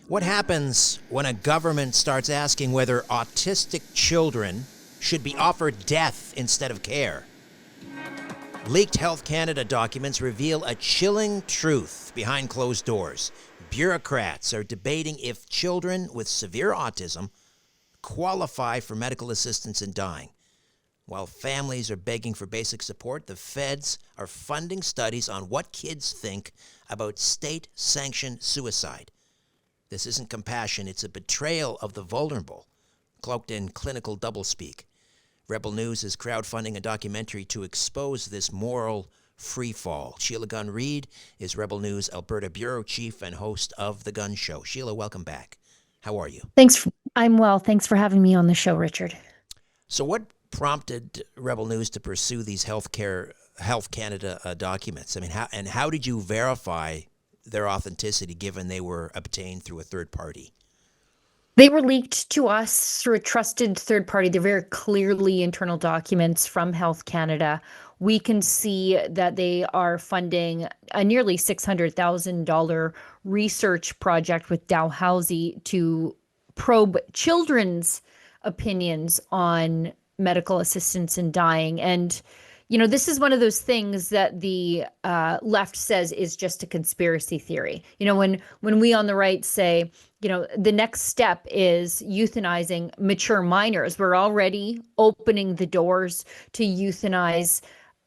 What happens when a government starts asking whether autistic children should be offered death instead of care? Leaked Health Canada documents reveal a chilling truth behind closed doors. Bureaucrats are debating if children with severe autism qualify for medical assistance in dying. While families are begging for basic support, the feds are funding studies on what kids think about state-sanctioned suicide. This isn't compassion, it's a betrayal of the vulnerable, cloaked in clinical doublespeak. Rebel News is crowdfunding a documentary to expose this moral freefall. Sheila Gunn Reid is Rebel News Alberta Bureau Chief and host of The Gun Show. Sheila, welcome back. How are you? Thanks. I'm well. Thanks for having me on the show, Richard. So what prompted Rebel News to pursue these Health Canada documents? I mean, how did you verify their authenticity given they were obtained through a third party? They were leaked to us through a trusted third party. They're very clearly internal documents from Health Canada. We can see that they are funding a nearly $600,000 research project with Dalhousie to probe children's opinions on medical assistance in dying. And this is one of those things that the left says is just a conspiracy theory. When we on the right say, the next step is euthanizing mature minors, we're already opening the doors to euthanize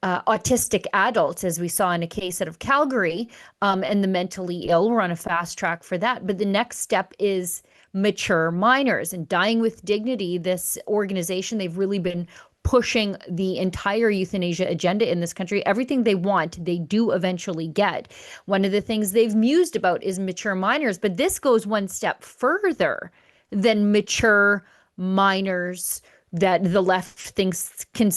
autistic adults, as we saw in a case out of Calgary, and the mentally ill. We're on a fast track for that. But the next step is mature minors and dying with dignity. This organization, they've really been pushing the entire euthanasia agenda in this country. Everything they want, they do eventually get. One of the things they've mused about is mature minors, but this goes one step further than mature minors that the left thinks can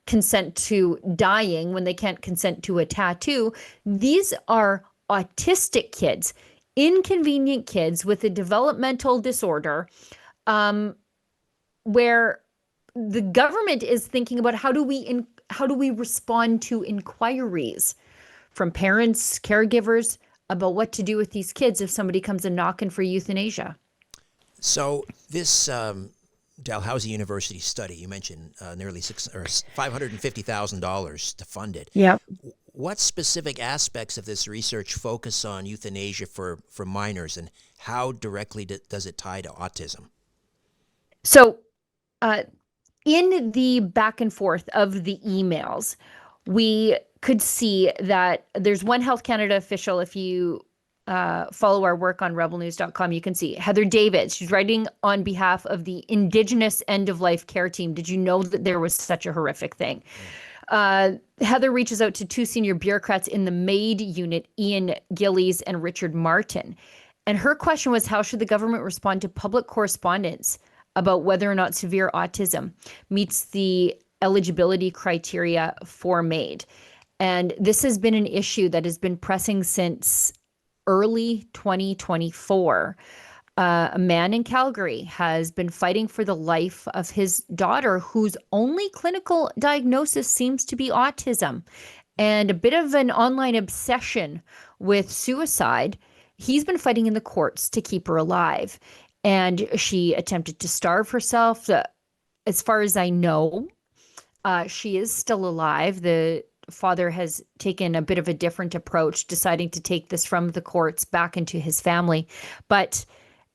consent to dying when they can't consent to a tattoo. These are autistic kids, inconvenient kids with a developmental disorder, where the government is thinking about how do we respond to inquiries from parents, caregivers about what to do with these kids if somebody comes and knocking for euthanasia. So this Dalhousie University study, you mentioned nearly $550,000 to fund it. Yeah. What specific aspects of this research focus on euthanasia for minors, and how directly does it tie to autism? So in the back and forth of the emails, we could see that there's one Health Canada official. If you follow our work on rebelnews.com, you can see Heather Davids. She's writing on behalf of the Indigenous end-of-life care team. Did you know that there was such a horrific thing? Heather reaches out to two senior bureaucrats in the MAiD unit, Ian Gillies and Richard Martin. And her question was, how should the government respond to public correspondence about whether or not severe autism meets the eligibility criteria for MAiD? And this has been an issue that has been pressing since early 2024. A man in Calgary has been fighting for the life of his daughter, whose only clinical diagnosis seems to be autism, and a bit of an online obsession with suicide. He's been fighting in the courts to keep her alive. And she attempted to starve herself. As far as I know, she is still alive. The father has taken a bit of a different approach, deciding to take this from the courts back into his family. But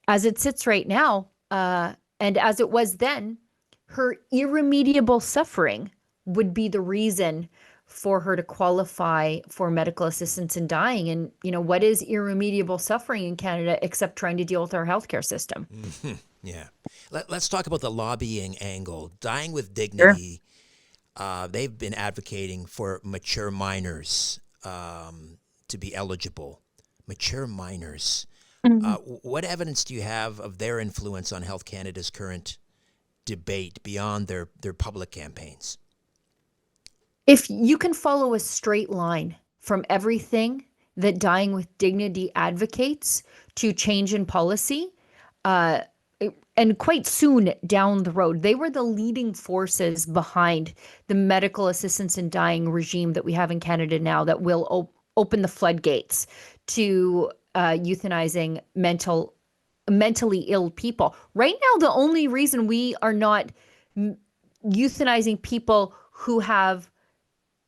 as it sits right now, and as it was then, her irremediable suffering would be the reason for her to qualify for medical assistance in dying. And, what is irremediable suffering in Canada except trying to deal with our healthcare system? Mm-hmm. Yeah. Let's talk about the lobbying angle. Dying with Dignity, sure. They've been advocating for mature minors to be eligible. Mature minors. Mm-hmm. What evidence do you have of their influence on Health Canada's current debate beyond their public campaigns? If you can follow a straight line from everything that Dying with Dignity advocates to change in policy, and quite soon down the road, they were the leading forces behind the medical assistance in dying regime that we have in Canada now that will open the floodgates to euthanizing mental mentally ill people. Right now, the only reason we are not euthanizing people who have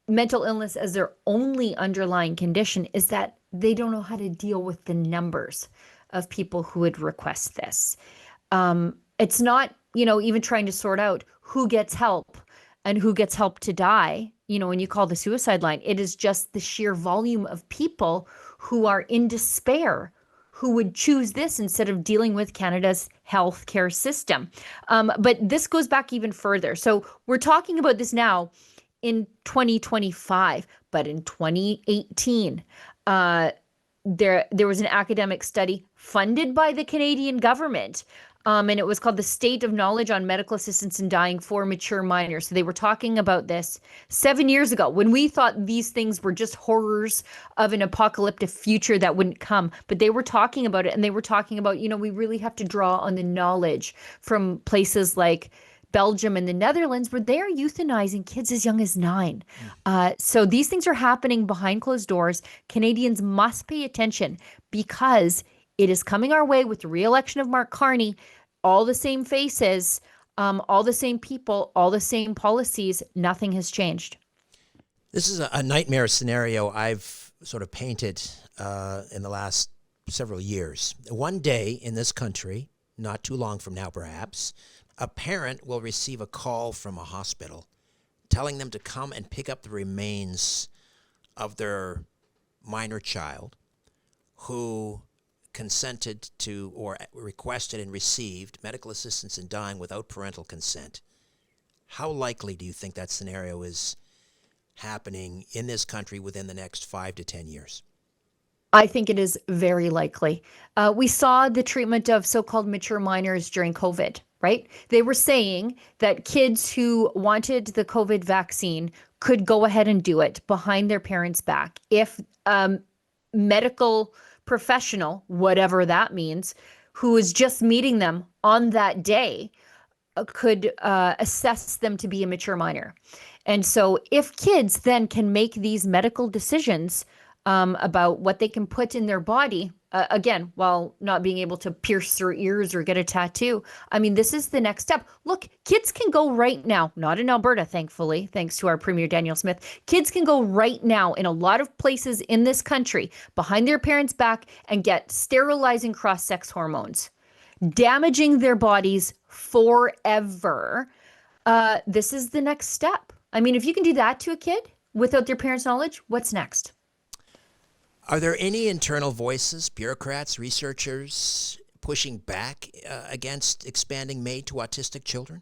mental illness as their only underlying condition is that they don't know how to deal with the numbers of people who would request this. It's not, even trying to sort out who gets help and who gets help to die, when you call the suicide line. It is just the sheer volume of people who are in despair who would choose this instead of dealing with Canada's healthcare system. But this goes back even further. So we're talking about this now in 2025, but in 2018, there was an academic study funded by the Canadian government, and it was called The State of Knowledge on Medical Assistance in Dying for Mature Minors. So they were talking about this 7 years ago when we thought these things were just horrors of an apocalyptic future that wouldn't come. But they were talking about it, and they were talking about, we really have to draw on the knowledge from places like Belgium and the Netherlands, where they are euthanizing kids as young as 9. So these things are happening behind closed doors. Canadians must pay attention because it is coming our way with the re-election of Mark Carney. All the same faces, all the same people, all the same policies. Nothing has changed. This is a nightmare scenario I've sort of painted in the last several years. One day in this country, not too long from now perhaps, a parent will receive a call from a hospital telling them to come and pick up the remains of their minor child who consented to or requested and received medical assistance in dying without parental consent. How likely do you think that scenario is happening in this country within the next 5 to 10 years? I think it is very likely. We saw the treatment of so-called mature minors during COVID, right? They were saying that kids who wanted the COVID vaccine could go ahead and do it behind their parents' back if medical professional, whatever that means, who is just meeting them on that day could assess them to be a mature minor. And so if kids then can make these medical decisions about what they can put in their body, again, while not being able to pierce their ears or get a tattoo. I mean, this is the next step. Look, kids can go right now, not in Alberta, thankfully, thanks to our Premier Daniel Smith. Kids can go right now in a lot of places in this country behind their parents' back and get sterilizing cross-sex hormones, damaging their bodies forever. This is the next step. I mean, if you can do that to a kid without their parents' knowledge, what's next? Are there any internal voices, bureaucrats, researchers pushing back against expanding MAiD to autistic children?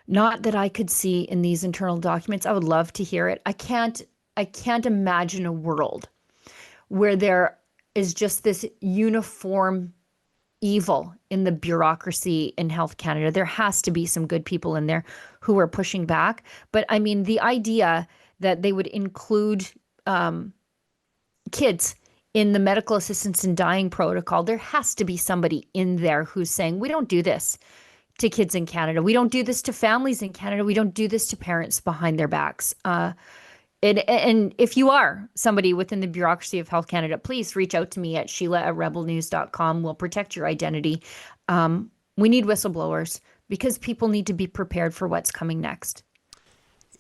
Not that I could see in these internal documents. I would love to hear it. I can't imagine a world where there is just this uniform evil in the bureaucracy in Health Canada. There has to be some good people in there who are pushing back. But I mean, the idea that they would include kids in the medical assistance in dying protocol, there has to be somebody in there who's saying, we don't do this to kids in Canada. We don't do this to families in Canada. We don't do this to parents behind their backs. And if you are somebody within the bureaucracy of Health Canada, please reach out to me at sheila@rebelnews.com. We'll protect your identity. We need whistleblowers because people need to be prepared for what's coming next.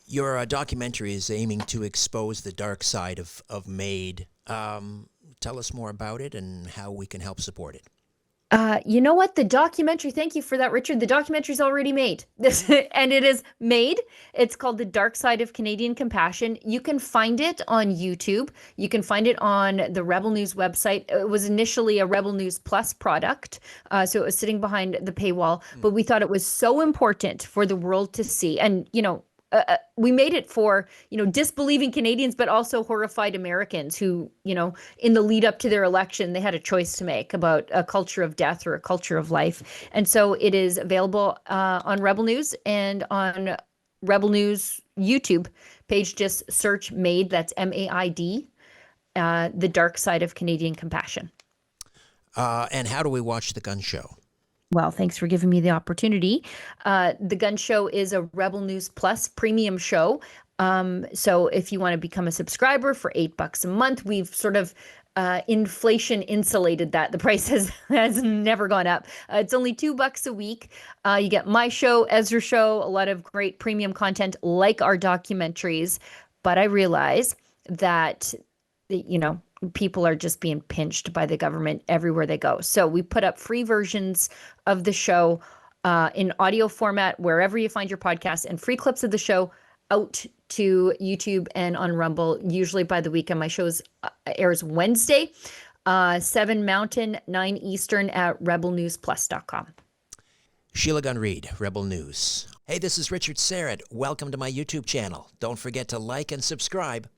Your documentary is aiming to expose the dark side of MAiD. Tell us more about it and how we can help support it. You know what? The documentary, thank you for that, Richard. The documentary's already made. And it is MAiD. It's called The Dark Side of Canadian Compassion. You can find it on YouTube. You can find it on the Rebel News website. It was initially a Rebel News Plus product, so it was sitting behind the paywall. But we thought it was so important for the world to see. And, we made it for, disbelieving Canadians, but also horrified Americans who, in the lead up to their election, they had a choice to make about a culture of death or a culture of life. And so it is available on Rebel News and on Rebel News YouTube page. Just search MAiD, that's MAiD, The Dark Side of Canadian Compassion. And how do we watch The Gun Show? Well, thanks for giving me the opportunity. The Gun Show is a Rebel News Plus premium show. So if you want to become a subscriber for $8 a month, we've sort of inflation insulated that. The price has never gone up. It's only $2 a week. You get my show, Ezra Show, a lot of great premium content like our documentaries. But I realize that, people are just being pinched by the government everywhere they go. So we put up free versions of the show in audio format wherever you find your podcast, and free clips of the show out to YouTube and on Rumble, usually by the weekend. My show airs Wednesday, 7 Mountain, 9 Eastern at rebelnewsplus.com. Sheila Gunn Reid, Rebel News. Hey, this is Richard Serrett. Welcome to my YouTube channel. Don't forget to like and subscribe.